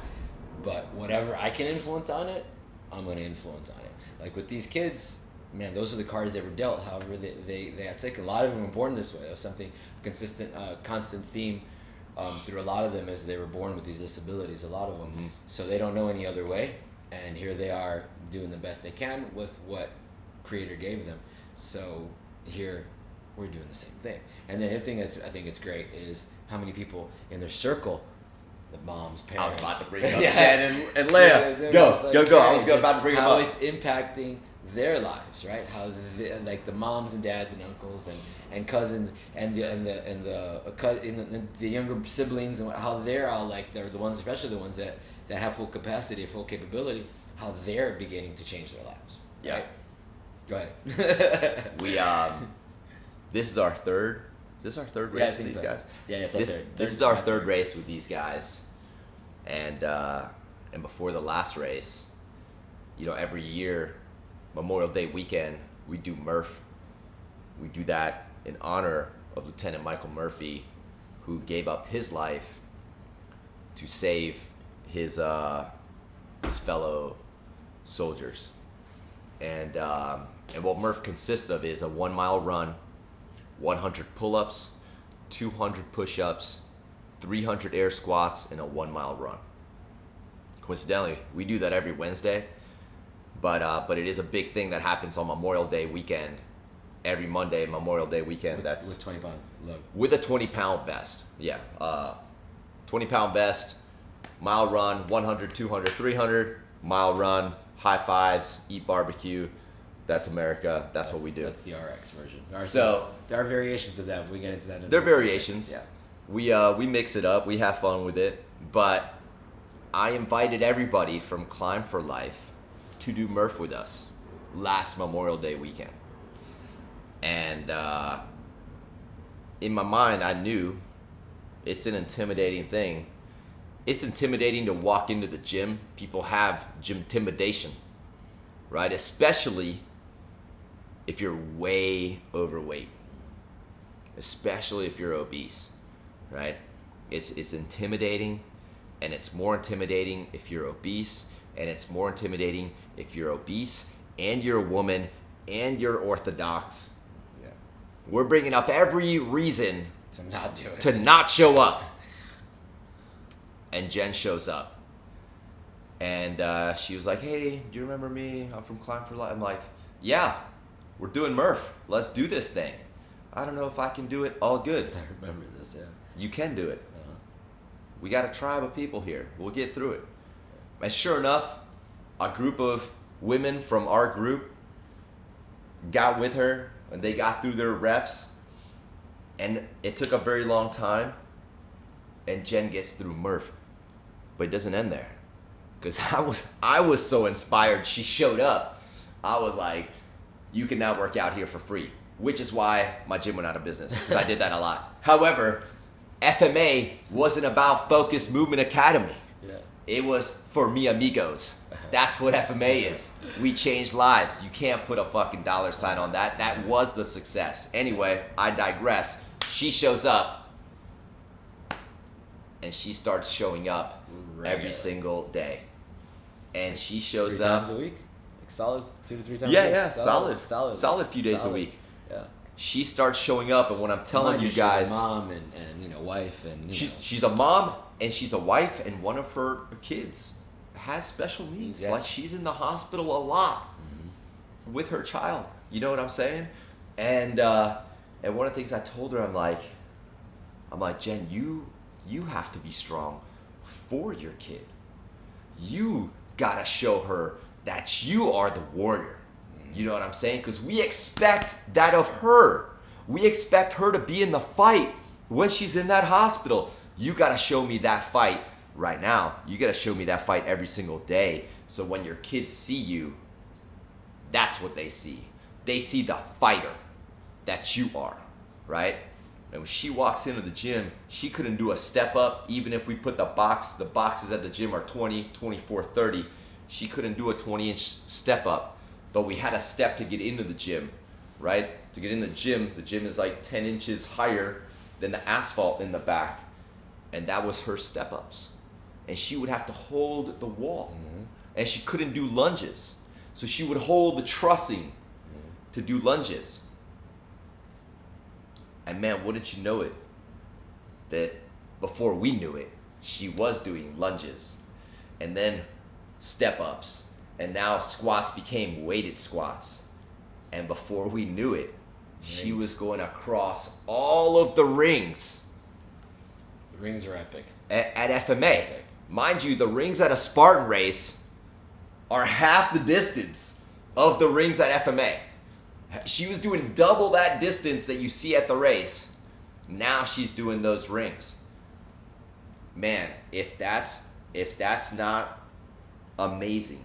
But whatever I can influence on it, I'm going to influence on it. Like with these kids, man, those are the cards they were dealt. However, they take a lot of them were born this way. It was something consistent, constant theme through a lot of them as they were born with these disabilities. A lot of them, so they don't know any other way, and here they are doing the best they can with what Creator gave them. So here we're doing the same thing. And the other thing that's I think it's great is how many people in their circle. The moms, parents. I was about to bring up Jen and Leia. Go. I was about to bring them up. How it's impacting their lives, right? How like the moms and dads and uncles and cousins and the younger siblings, and how they're all like they're the ones, especially the ones that have full capacity, full capability. How they're beginning to change their lives. Yeah. Right? Go ahead. We this is our third. Is this our third race with these guys? Yeah, it's our third. This is our third race with these guys, and before the last race, every year, Memorial Day weekend, we do Murph. We do that in honor of Lieutenant Michael Murphy, who gave up his life to save his fellow soldiers, and what Murph consists of is a 1 mile run, 100 pull-ups, 200 push-ups, 300 air squats, and a 1 mile run. Coincidentally, we do that every Wednesday, but it is a big thing that happens on Memorial Day weekend. Every Monday, Memorial Day weekend. With 20 pound load. With a 20-pound vest. Yeah, 20-pound vest, mile run, 100, 200, 300, mile run, high fives, eat barbecue. That's America. That's what we do. That's the RX version. So there are variations of that. We get into that. There are variations. Yeah. We mix it up. We have fun with it. But I invited everybody from Climb4Life to do Murph with us last Memorial Day weekend. And in my mind, I knew it's an intimidating thing it's intimidating to walk into the gym. People have gym intimidation, right? Especially if you're way overweight, especially if you're obese, right? It's intimidating, and it's more intimidating if you're obese, and it's more intimidating if you're obese and you're a woman and you're Orthodox. Yeah. We're bringing up every reason To not do it. to not show up. And Jen shows up. And she was like, hey, do you remember me? I'm from Climb4Life. I'm like, yeah, we're doing Murph. Let's do this thing. I don't know if I can do it. All good. I remember this, yeah. You can do it. Uh-huh. We got a tribe of people here. We'll get through it. And sure enough, a group of women from our group got with her, and they got through their reps. And it took a very long time. And Jen gets through Murph. But it doesn't end there. Because I was so inspired. She showed up. I was like, you can now work out here for free. Which is why my gym went out of business. Because I did that a lot. However, FMA wasn't about Focus Movement Academy. Yeah. It was for mi amigos. That's what FMA is. We changed lives. You can't put a fucking dollar sign on that. That was the success. Anyway, I digress. She shows up. And she starts showing up every single day. And she shows 3 up. times a week? Like solid 2 to 3 times a week? Yeah, solid few days a week. Yeah. She starts showing up, and when I'm telling Mind you she's guys, a mom and you know, wife and she's a mom and she's a wife, and one of her kids has special needs. Yeah. Like, she's in the hospital a lot with her child. You know what I'm saying? And one of the things I told her, I'm like, Jen, you have to be strong for your kid. You gotta show her that you are the warrior. You know what I'm saying? Because we expect that of her. We expect her to be in the fight when she's in that hospital. You gotta show me that fight right now. You gotta show me that fight every single day. So when your kids see you, that's what they see. They see the fighter that you are, right? And when she walks into the gym, she couldn't do a step up, even if we put the boxes at the gym are 20, 24, 30. She couldn't do a 20-inch step up, but we had a step to get into the gym, right? To get in the gym is like 10 inches higher than the asphalt in the back. And that was her step ups. And she would have to hold the wall. And she couldn't do lunges. So she would hold the trussing to do lunges. And man, wouldn't you know it, that before we knew it, she was doing lunges, and then step ups, and now squats became weighted squats. And before we knew it, she was going across all of the rings. The rings are epic. At FMA. Mind you, the rings at a Spartan race are half the distance of the rings at FMA. She was doing double that distance that you see at the race. Now she's doing those rings. Man, if that's not amazing.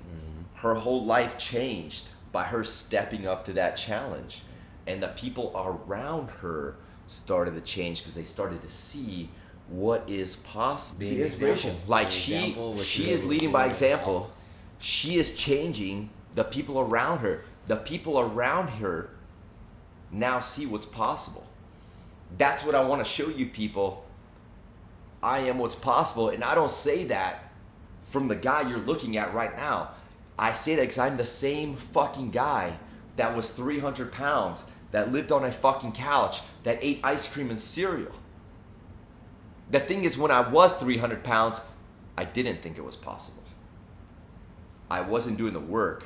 Her whole life changed by her stepping up to that challenge. And the people around her started to change because they started to see what is possible. Being The inspiration. Like An she example, which she you is will leading do by it. example. She is changing the people around her. The people around her now see what's possible. That's what I want to show you people. I am what's possible. And I don't say that from the guy you're looking at right now. I say that because I'm the same fucking guy that was 300 pounds, that lived on a fucking couch, that ate ice cream and cereal. The thing is, when I was 300 pounds, I didn't think it was possible. I wasn't doing the work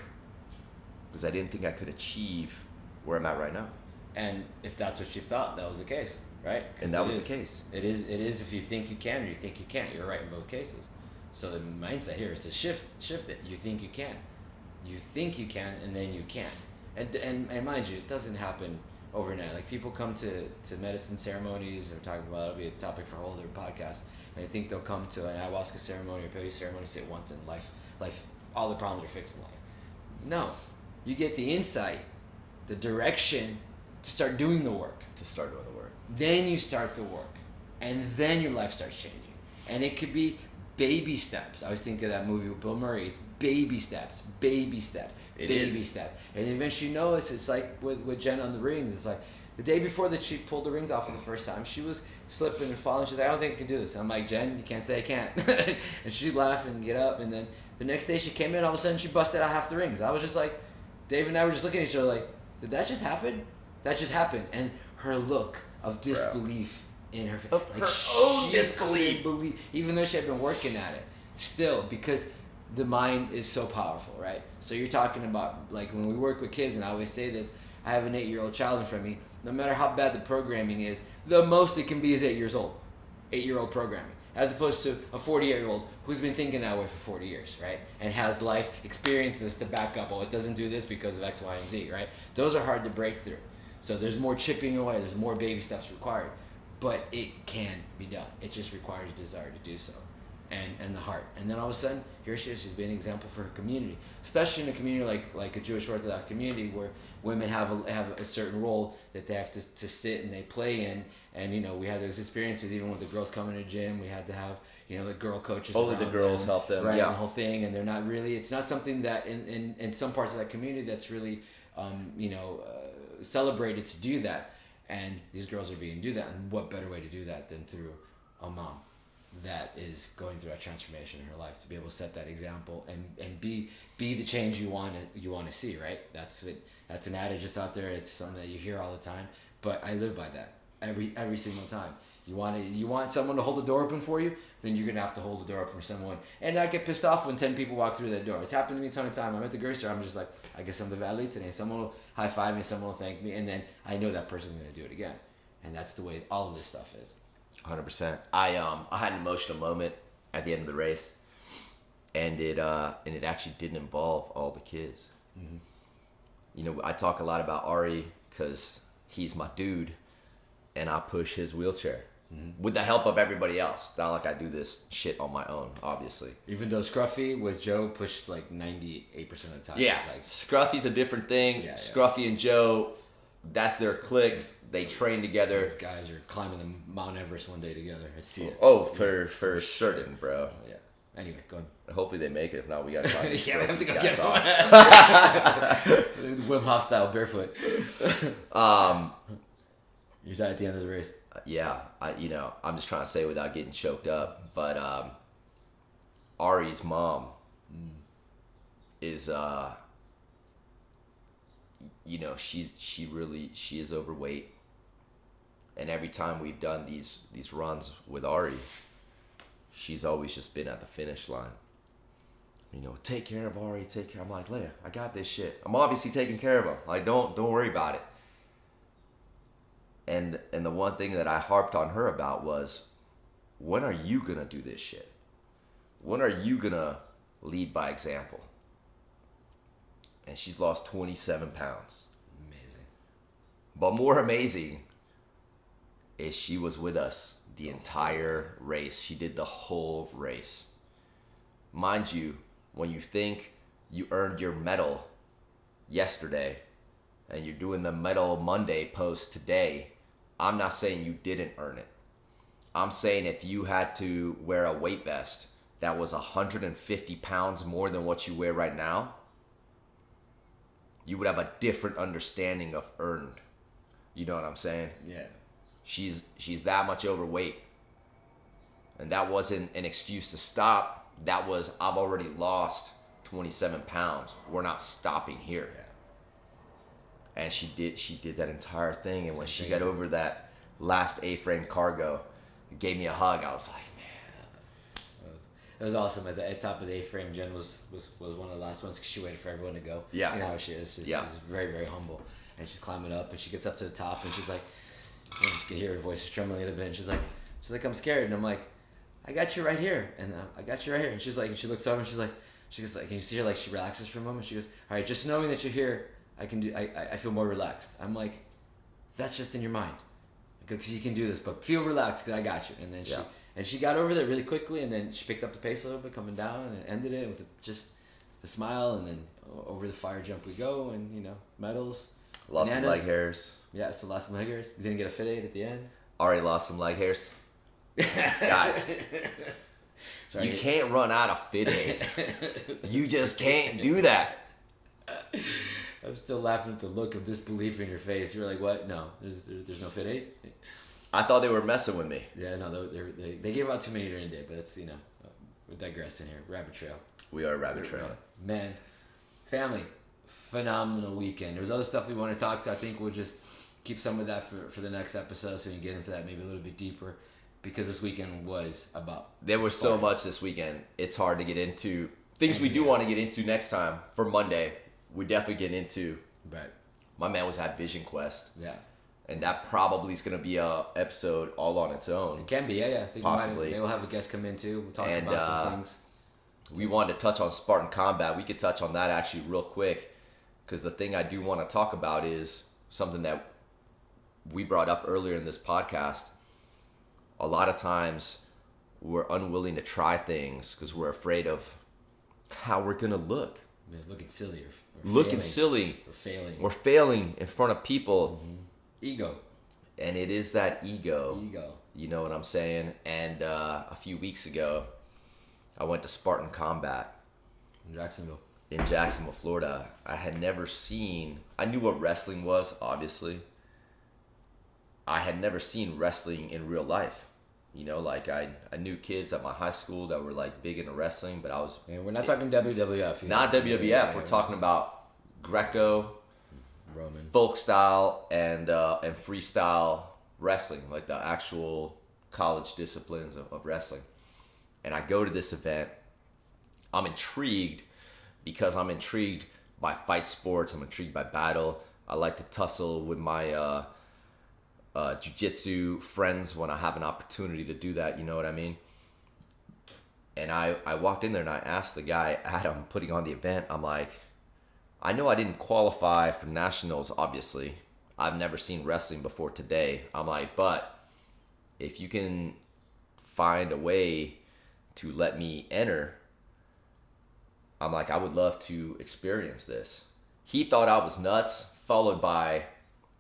because I didn't think I could achieve where I'm at right now. And if that's what you thought, that was the case, right? And that was the case. It is if you think you can or you think you can't. You're right in both cases. So the mindset here is to shift it. You think you can. You think you can, and then you can't. And mind you, it doesn't happen overnight. Like, people come to medicine ceremonies, or talking about, it'll be a topic for a whole other podcast. And they think they'll come to an ayahuasca ceremony or peyote ceremony, sit once, and life, all the problems are fixed in life. No, you get the insight, the direction to start doing the work. To start doing the work. Then you start the work, and then your life starts changing. And it could be baby steps. I always think of that movie with Bill Murray. It's baby steps, baby steps, baby steps. And eventually you notice it's like with Jen on the rings. It's like the day before that she pulled the rings off for the first time, she was slipping and falling. She's like, I don't think I can do this. I'm like, Jen, you can't say I can't. And she'd laugh and get up. And then the next day she came in, all of a sudden she busted out half the rings. I was just like, Dave and I were just looking at each other like, did that just happen? That just happened. And her look of disbelief in her face. Of Like her own disbelief. Even though she had been working at it. Still, because the mind is so powerful, right? So you're talking about, like, when we work with kids, and I always say this, I have an 8-year-old child in front of me. No matter how bad the programming is, the most it can be is 8 years old. 8-year-old programming. As opposed to a 48-year-old who's been thinking that way for 40 years, right? And has life experiences to back up, oh, it doesn't do this because of X, Y, and Z, right? Those are hard to break through. So there's more chipping away, there's more baby steps required. But it can be done. It just requires desire to do so. And the heart. And then all of a sudden, here she is. She's been an example for her community, especially in a community like a Jewish Orthodox community where women have a certain role that they have to sit and they play in. And we had those experiences even with the girls coming to the gym. We had to have the girl coaches. Only the girls help them, right? Yeah. The whole thing, and they're not really. It's not something that in some parts of that community that's really celebrated to do that. And these girls are being do that. And what better way to do that than through a mom that is going through a transformation in her life, to be able to set that example and be the change you want to see, right? That's it. That's an adage that's out there. It's something that you hear all the time, but I live by that every single time. You want someone to hold the door open for you, then you're gonna have to hold the door open for someone and not get pissed off when 10 people walk through that door. It's happened to me a ton of times. I'm at the grocery store, I'm just like, I guess I'm the valet today. Someone will high five me, someone will thank me, and then I know that person's gonna do it again. And that's the way all of this stuff is. 100%. I had an emotional moment at the end of the race, and it actually didn't involve all the kids. Mm-hmm. I talk a lot about Ari because he's my dude, and I push his wheelchair with the help of everybody else. It's not like I do this shit on my own, obviously. Even though Scruffy with Joe pushed like 98% of the time. Yeah, like, Scruffy's a different thing. Yeah. Scruffy and Joe, that's their clique. They train together. These guys are climbing the Mount Everest one day together. I see it. Oh, for certain, bro. Oh, yeah. Anyway, go on. Hopefully they make it. If not, we gotta try to yeah, we have to go guys get off. Wim Hof style, barefoot. You're at the end of the race. Yeah, I'm just trying to say without getting choked up, but Ari's mom is she is overweight, and every time we've done these runs with Ari, she's always just been at the finish line. Take care of Ari, take care. I'm like, Leia, I got this shit. I'm obviously taking care of him. Like, don't worry about it. And the one thing that I harped on her about was, when are you gonna do this shit? When are you gonna lead by example? And she's lost 27 pounds. Amazing. But more amazing is she was with us the entire race. She did the whole race. Mind you, when you think you earned your medal yesterday and you're doing the Medal Monday post today, I'm not saying you didn't earn it. I'm saying if you had to wear a weight vest that was 150 pounds more than what you wear right now, you would have a different understanding of earned. You know what I'm saying? Yeah. She's that much overweight. And that wasn't an excuse to stop. That was, I've already lost 27 pounds. We're not stopping here. Yeah. And she did that entire thing. And when she got over that last A-frame cargo, it gave me a hug. I was like, man. It was awesome. At the top of the A-frame, Jen was one of the last ones because she waited for everyone to go. Yeah. You know how she is. She's very, very humble. And she's climbing up, and she gets up to the top, and she's like, you can hear her voice is trembling a little bit. And she's like, I'm scared. And I'm like, I got you right here. And I got you right here. And she's like, and she looks over, and she goes like, can you see her? Like, she relaxes for a moment. She goes, all right, just knowing that you're here, I feel more relaxed. I'm like, that's just in your mind. Because you can do this, but feel relaxed because I got you. And then she got over there really quickly, and then she picked up the pace a little bit coming down, and ended it with just the smile, and then over the fire jump we go, and medals. Lost some leg hairs. Yeah, so lost some leg hairs. You didn't get a fit aid at the end. Already lost some leg hairs. Guys, Sorry. You can't run out of Fit 8. You just can't do that. I'm still laughing at the look of disbelief in your face. You're like, what? No, there's no Fit 8? I thought they were messing with me. Yeah, no, they gave out too many during the day, but that's, we're digressing here. Rabbit trail. We are rabbit trailing. Man, family, phenomenal weekend. There's other stuff we want to talk to. I think we'll just keep some of that for the next episode so we can get into that maybe a little bit deeper, because this weekend was about There was so much this weekend. It's hard to get into. Things we do want to get into next time for Monday. We definitely get into. Right. My man was at Vision Quest. Yeah. And that probably is going to be a episode all on its own. It can be, yeah. I think possibly. Maybe we'll have a guest come in too. We'll talk about some things. We wanted to touch on Spartan Combat. We could touch on that actually real quick, because the thing I do want to talk about is something that we brought up earlier in this podcast. A lot of times we're unwilling to try things because we're afraid of how we're going to look. Yeah, looking silly. Looking silly. We're failing. We're failing in front of people. Mm-hmm. Ego. And it is that ego. Ego. You know what I'm saying? And a few weeks ago, I went to Spartan Combat. In Jacksonville, Florida. I had never seen... I knew what wrestling was, obviously. I had never seen wrestling in real life. I knew kids at my high school that were big into wrestling, but I was... And we're not talking WWF. Not WWF. Yeah, we're talking about Greco, Roman, folk style, and freestyle wrestling, like the actual college disciplines of wrestling. And I go to this event. I'm intrigued because I'm intrigued by fight sports. I'm intrigued by battle. I like to tussle with my jiu-jitsu friends when I have an opportunity to do that, you know what I mean? And I walked in there and I asked the guy, Adam, putting on the event, I'm like, I know I didn't qualify for nationals, obviously. I've never seen wrestling before today. I'm like, but if you can find a way to let me enter, I'm like, I would love to experience this. He thought I was nuts, followed by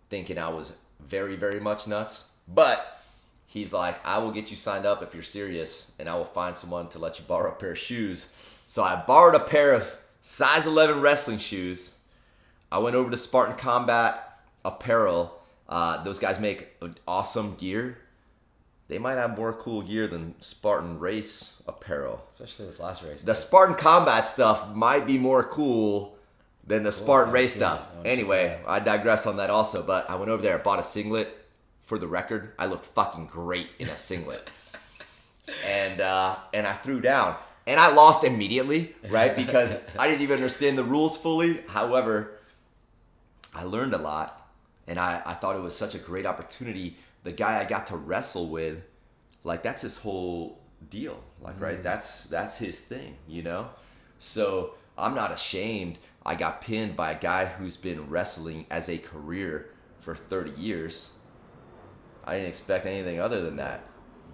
thinking I was very, very much nuts. But he's like, I will get you signed up if you're serious, and I will find someone to let you borrow a pair of shoes. So I borrowed a pair of size 11 wrestling shoes. I went over to Spartan Combat Apparel. Those guys make awesome gear. They might have more cool gear than Spartan Race Apparel. Especially this last race. The Spartan Combat stuff might be more cool than the Spartan Race stuff. Anyway, I digress on that also. But I went over there, I bought a singlet. For the record, I look fucking great in a singlet. and I threw down. And I lost immediately, right? Because I didn't even understand the rules fully. However, I learned a lot. And I thought it was such a great opportunity. The guy I got to wrestle with, that's his whole deal. Right? That's his thing, you know? So I'm not ashamed. I got pinned by a guy who's been wrestling as a career for 30 years. I didn't expect anything other than that.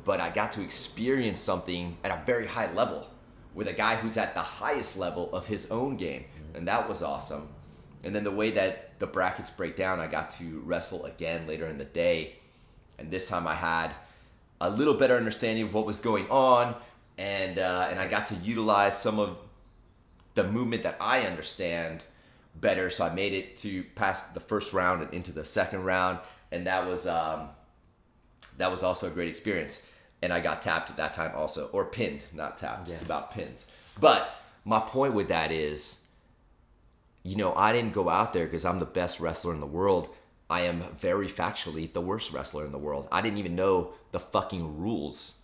But I got to experience something at a very high level with a guy who's at the highest level of his own game. And that was awesome. And then the way that the brackets break down, I got to wrestle again later in the day. And this time I had a little better understanding of what was going on. And I got to utilize some of the movement that I understand better. So I made it to past the first round and into the second round. And that was also a great experience. And I got tapped at that time also. Or pinned, not tapped. Yeah. It's about pins. But my point with that is, I didn't go out there because I'm the best wrestler in the world. I am very factually the worst wrestler in the world. I didn't even know the fucking rules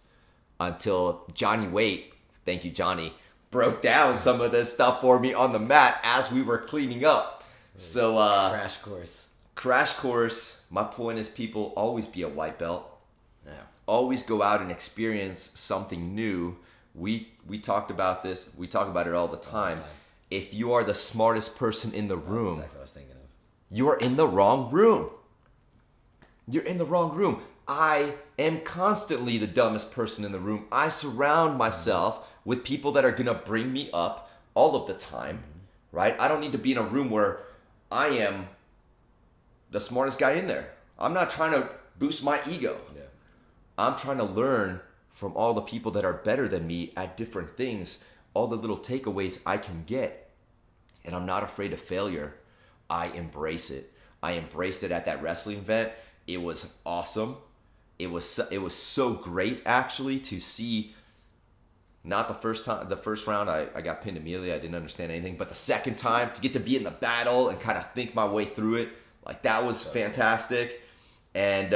until Johnny Waite, thank you Johnny, broke down some of this stuff for me on the mat as we were cleaning up. So Crash course. My point is, people, always be a white belt. Yeah. Always go out and experience something new. We talked about this. We talk about it all the time. If you are the smartest person in the room, that's exactly what I was thinking of. You are in the wrong room. You're in the wrong room. I am constantly the dumbest person in the room. I surround myself with people that are going to bring me up all of the time, right? I don't need to be in a room where I am the smartest guy in there. I'm not trying to boost my ego. Yeah. I'm trying to learn from all the people that are better than me at different things, all the little takeaways I can get. And I'm not afraid of failure. I embrace it. I embraced it at that wrestling event. It was awesome. It was so great actually to see. Not the first round I got pinned immediately. I didn't understand anything. But the second time to get to be in the battle and kind of think my way through it, like that was so fantastic. And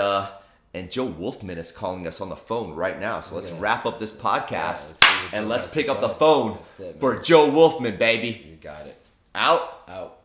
Joe Wolfman is calling us on the phone right now. So let's wrap up this podcast and let's pick up the phone for Joe Wolfman, baby. You got it. Out. Out.